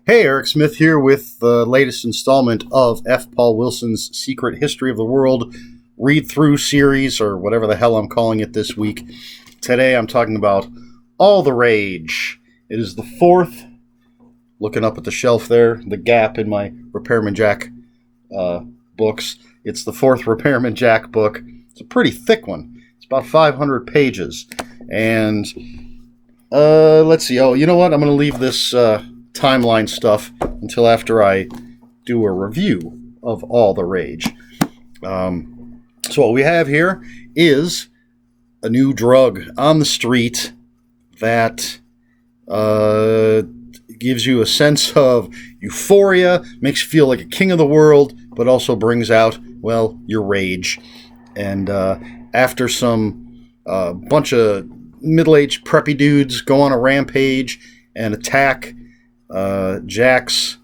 Hey, Eric Smith here with the latest installment of F. Paul Wilson's Secret History of the World read through series, or whatever the hell I'm calling it this week. Today I'm talking about All the Rage. It is the fourth, looking up at the shelf there, the gap in my Repairman Jack books. It's the fourth Repairman Jack book. It's a pretty thick one. It's about 500 pages. And let's see. Oh, you know what? I'm going to leave this timeline stuff until after I do a review of All the Rage. So what we have here is a new drug on the street that gives you a sense of euphoria, makes you feel like a king of the world, but also brings out, well, your rage. And after some bunch of middle-aged preppy dudes go on a rampage and attack Jack's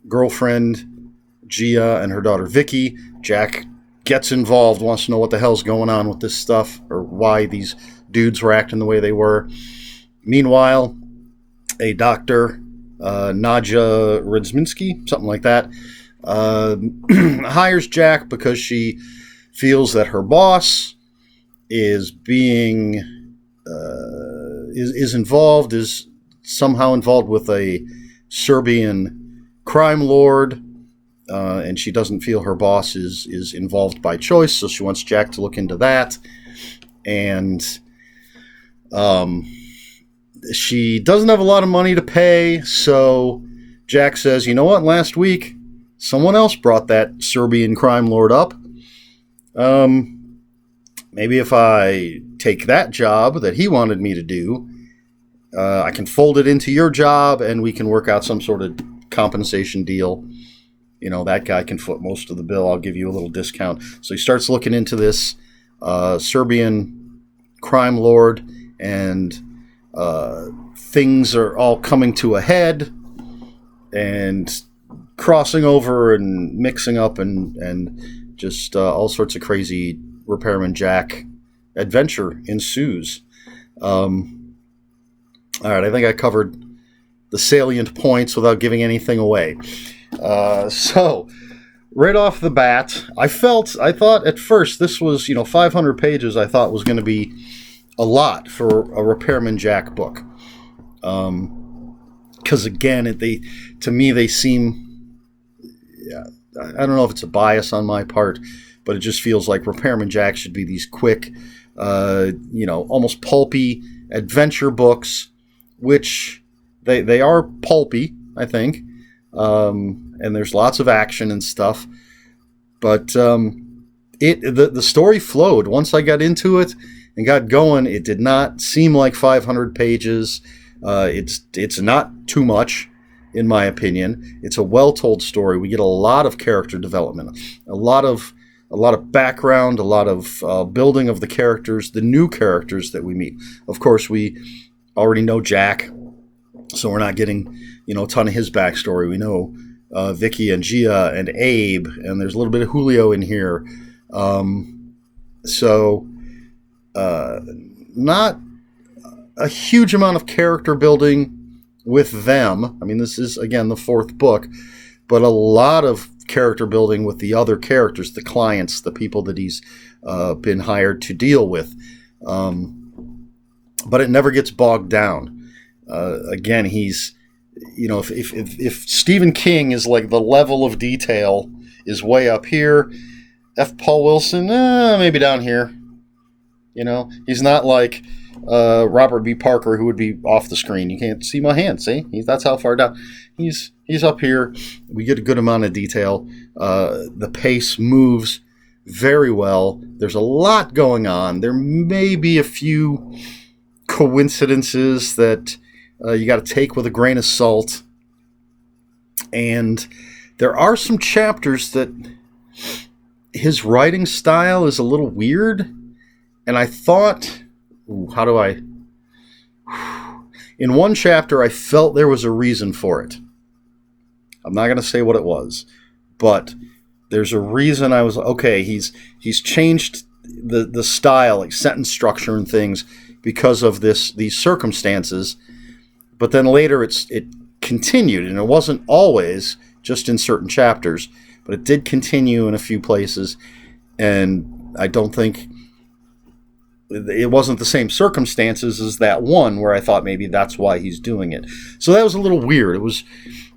girlfriend Gia and her daughter Vicky, Jack gets involved, wants to know what the hell's going on with this stuff, or why these dudes were acting the way they were. Meanwhile, a doctor, Nadja Redzminski, something like that, hires Jack because she feels that her boss is being is somehow involved with a Serbian crime lord, and she doesn't feel her boss is involved by choice, so she wants Jack to look into that. And she doesn't have a lot of money to pay, so Jack says, you know what, last week someone else brought that Serbian crime lord up. Maybe if I take that job that he wanted me to do, I can fold it into your job and we can work out some sort of compensation deal. You know, that guy can foot most of the bill. I'll give you a little discount. So he starts looking into this Serbian crime lord, and things are all coming to a head and crossing over and mixing up and just all sorts of crazy Repairman Jack adventure ensues. All right, I think I covered the salient points without giving anything away. So, right off the bat, I thought at first this was, 500 pages I thought was going to be a lot for a Repairman Jack book. Because again, to me they seem, I don't know if it's a bias on my part, but it just feels like Repairman Jack should be these quick, almost pulpy adventure books, which they are pulpy, I think, and there's lots of action and stuff. But the story flowed once I got into it and got going. It did not seem like 500 pages. It's not too much, in my opinion. It's a well-told story. We get a lot of character development, a lot of background, a lot of building of the characters, the new characters that we meet. Of course, we already know Jack, so we're not getting, a ton of his backstory. We know Vicky and Gia and Abe, and there's a little bit of Julio in here. Not a huge amount of character building with them. I mean, this is, again, the fourth book, but a lot of character building with the other characters, the clients, the people that he's been hired to deal with. But it never gets bogged down. Again, he's, if Stephen King is like the level of detail is way up here, F. Paul Wilson, maybe down here. He's not like Robert B. Parker, who would be off the screen. You can't see my hand, see? That's how far down. He's up here. We get a good amount of detail. The pace moves very well. There's a lot going on. There may be a few coincidences that you got to take with a grain of salt. And there are some chapters that his writing style is a little weird. And I thought, in one chapter, I felt there was a reason for it. I'm not going to say what it was, but there's a reason I was, okay, he's changed the style, like sentence structure and things because of these circumstances. But then later it continued, and it wasn't always just in certain chapters, but it did continue in a few places, and I don't think it wasn't the same circumstances as that one where I thought maybe that's why he's doing it. So that was a little weird. It was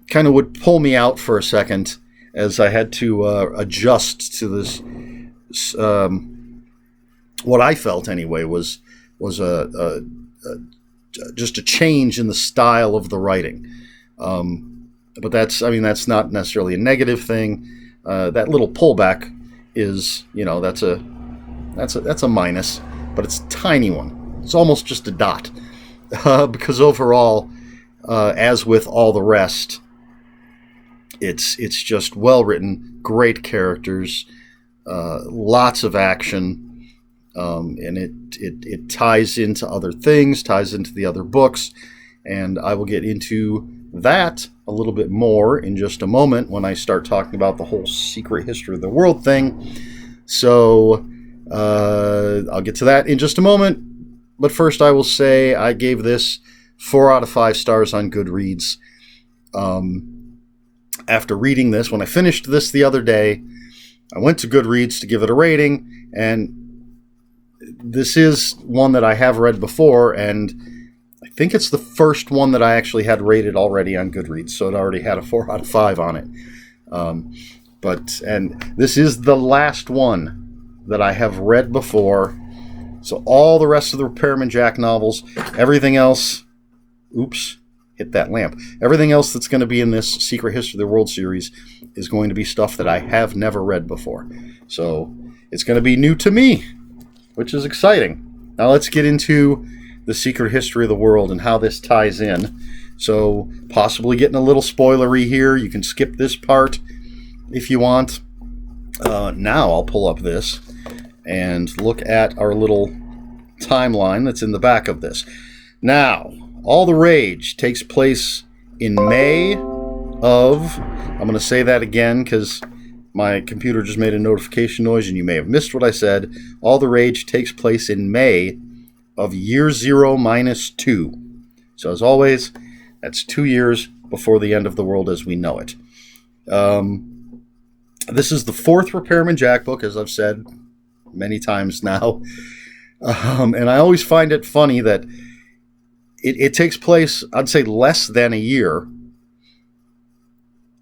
kind of would pull me out for a second as I had to adjust to this. What I felt anyway was just a change in the style of the writing. But that's not necessarily a negative thing. That little pullback is, that's a minus, but it's a tiny one. It's almost just a dot, because overall, as with all the rest, it's just well written, great characters, lots of action, and it ties into other things, ties into the other books, and I will get into that a little bit more in just a moment when I start talking about the whole secret history of the world thing. So I'll get to that in just a moment. But first I will say I gave this 4 out of 5 stars on Goodreads. After reading this, when I finished this the other day, I went to Goodreads to give it a rating, and this is one that I have read before, and I think it's the first one that I actually had rated already on Goodreads, so it already had a 4 out of 5 on it. And this is the last one that I have read before. So all the rest of the Repairman Jack novels, everything else, hit that lamp. Everything else that's going to be in this Secret History of the World series is going to be stuff that I have never read before. So it's going to be new to me, which is exciting. Now let's get into the Secret History of the World and how this ties in. So possibly getting a little spoilery here. You can skip this part if you want. Now I'll pull up this and look at our little timeline that's in the back of this. Now, All the Rage takes place in May of... I'm going to say that again because my computer just made a notification noise and you may have missed what I said. All the Rage takes place in May of year 0 minus 2. So as always, that's 2 years before the end of the world as we know it. This is the 4th Repairman Jack book, as I've said many times now. And I always find it funny that it takes place, I'd say, less than a year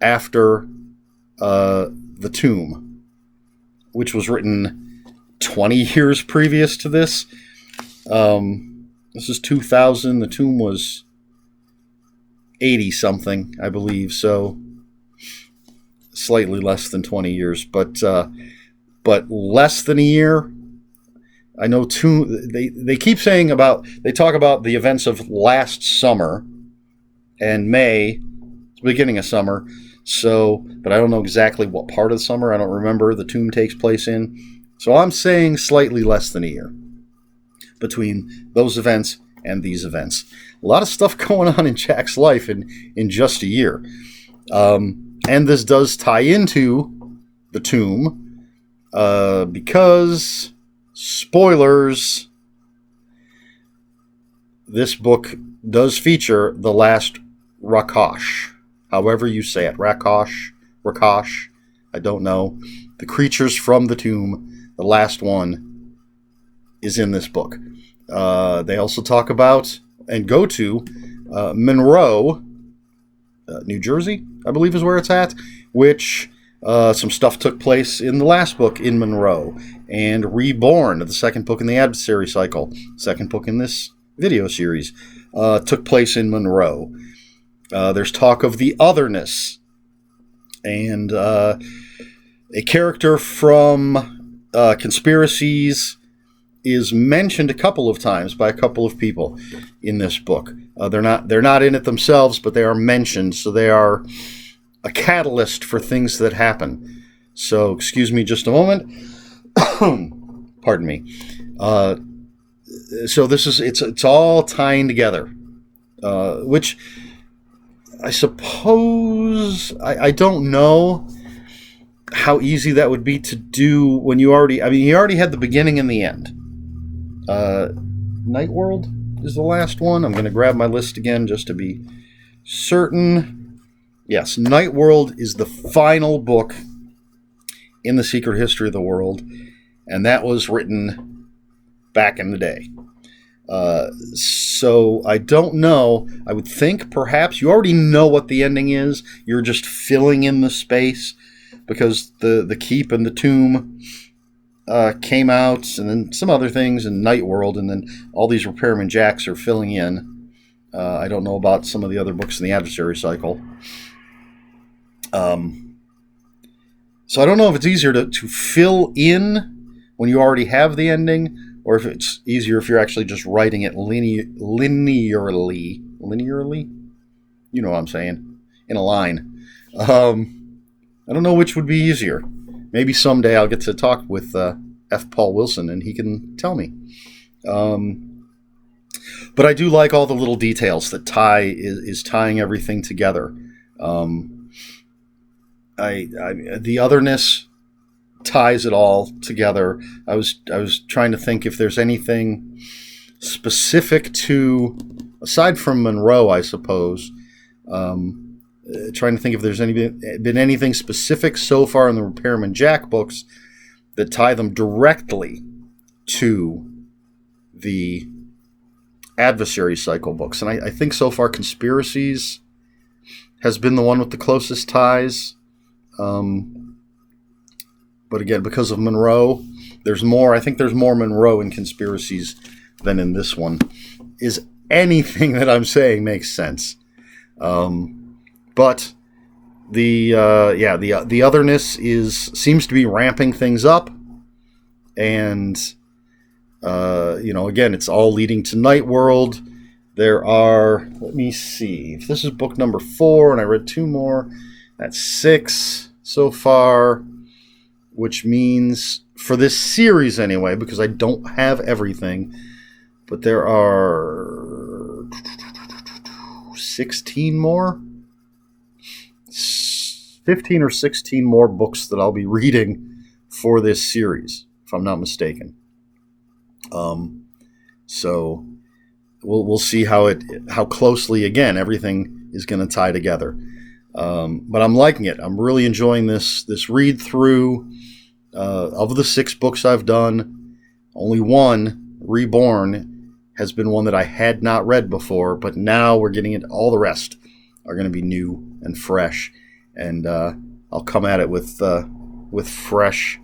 after The Tomb, which was written 20 years previous to this. This is 2000. The Tomb was 80-something, I believe, so slightly less than 20 years, but less than a year. I know they keep saying they talk about the events of last summer and May, the beginning of summer. So, but I don't know exactly what part of the summer. I don't remember the Tomb takes place in. So I'm saying slightly less than a year between those events and these events. A lot of stuff going on in Jack's life in just a year. And this does tie into The Tomb because, spoilers, this book does feature the last Rakosh. However you say it. Rakosh, I don't know. The creatures from The Tomb, the last one, is in this book. They also talk about and go to Monroe, New Jersey, I believe is where it's at, which some stuff took place in the last book in Monroe. And Reborn, the second book in the Adversary Cycle, second book in this video series, took place in Monroe. There's talk of the otherness. And a character from Conspiracies is mentioned a couple of times by a couple of people in this book. They're not in it themselves, but they are mentioned, so they are a catalyst for things that happen. So, excuse me just a moment. Pardon me. So this is it's all tying together, which I suppose I don't know how easy that would be to do when you already had the beginning and the end. Night World is the last one. I'm going to grab my list again just to be certain. Yes, Night World is the final book in the Secret History of the World, and that was written back in the day. So I don't know. I would think perhaps you already know what the ending is. You're just filling in the space because the Keep and the Tomb came out, and then some other things in Night World, and then all these Repairman Jacks are filling in. I don't know about some of the other books in the Adversary Cycle. So I don't know if it's easier to fill in when you already have the ending, or if it's easier if you're actually just writing it linearly. Linearly? You know what I'm saying. In a line. I don't know which would be easier. Maybe someday I'll get to talk with F. Paul Wilson and he can tell me. But I do like all the little details that is tying everything together. The otherness ties it all together. I was trying to think if there's anything specific to, aside from Monroe, I suppose. Trying to think if there's been anything specific so far in the Repairman Jack books that tie them directly to the Adversary Cycle books. And I think so far Conspiracies has been the one with the closest ties. But again, because of Monroe, there's more. I think there's more Monroe in Conspiracies than in this one. Is anything that I'm saying makes sense? But the otherness seems to be ramping things up, and again, it's all leading to Night World. There are, let me see, if this is book number 4, and I read 2 more, that's 6 so far, which means, for this series anyway, because I don't have everything, but there are 16 more? 15 or 16 more books that I'll be reading for this series, if I'm not mistaken. So we'll see how closely, again, everything is going to tie together. But I'm liking it. I'm really enjoying this read through. Of the 6 books I've done, only one, Reborn, has been one that I had not read before, but now we're getting it. All the rest are going to be new and fresh, and I'll come at it with fresh,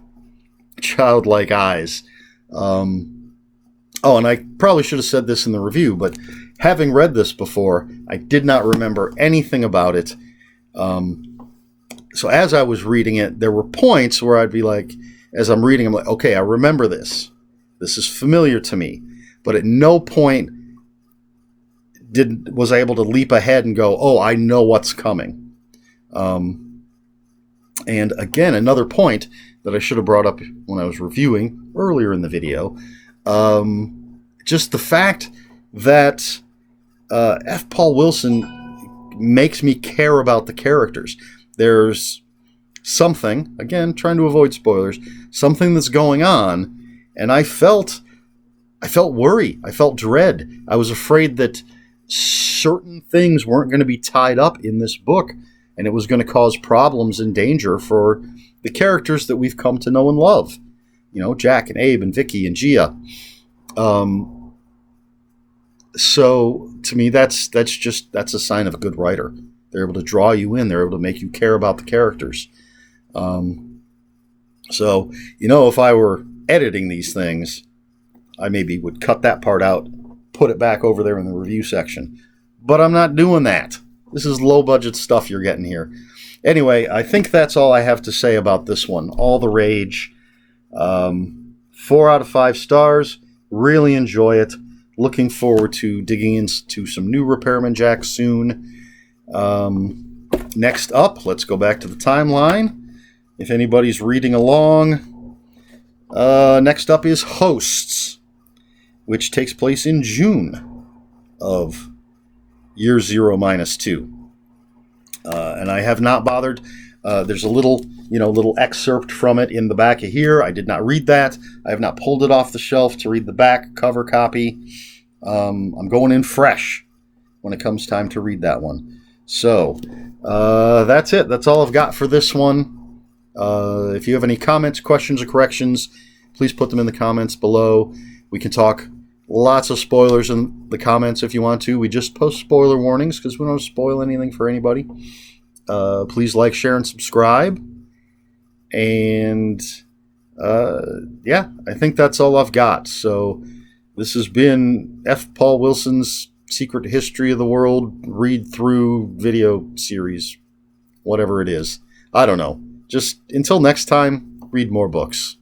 childlike eyes. And I probably should have said this in the review, but having read this before, I did not remember anything about it. So as I was reading it, there were points where I'd be like, as I'm reading, I'm like, okay, I remember this. This is familiar to me. But at no point was I able to leap ahead and go, oh, I know what's coming. And again, another point that I should have brought up when I was reviewing earlier in the video, just the fact that F. Paul Wilson makes me care about the characters. There's something, again, trying to avoid spoilers, something that's going on, and I felt worry. I felt dread. I was afraid that certain things weren't going to be tied up in this book, and it was going to cause problems and danger for the characters that we've come to know and love. Jack and Abe and Vicky and Gia. So to me, that's a sign of a good writer. They're able to draw you in. They're able to make you care about the characters. So, if I were editing these things, I maybe would cut that part out, put it back over there in the review section. But I'm not doing that. This is low-budget stuff you're getting here. Anyway, I think that's all I have to say about this one. All the Rage. 4 out of 5 stars. Really enjoy it. Looking forward to digging into some new Repairman Jack soon. Next up, let's go back to the timeline. If anybody's reading along, next up is Hosts, which takes place in June of year 0-2. And I have not bothered. There's a little excerpt from it in the back of here. I did not read that. I have not pulled it off the shelf to read the back cover copy. I'm going in fresh when it comes time to read that one. So that's it. That's all I've got for this one. If you have any comments, questions, or corrections, please put them in the comments below. We can talk lots of spoilers in the comments if you want to. We just post spoiler warnings because we don't spoil anything for anybody. Please like, share, and subscribe. And yeah, I think that's all I've got. So this has been F. Paul Wilson's Secret History of the World read through video series, whatever it is. I don't know. Just until next time, read more books.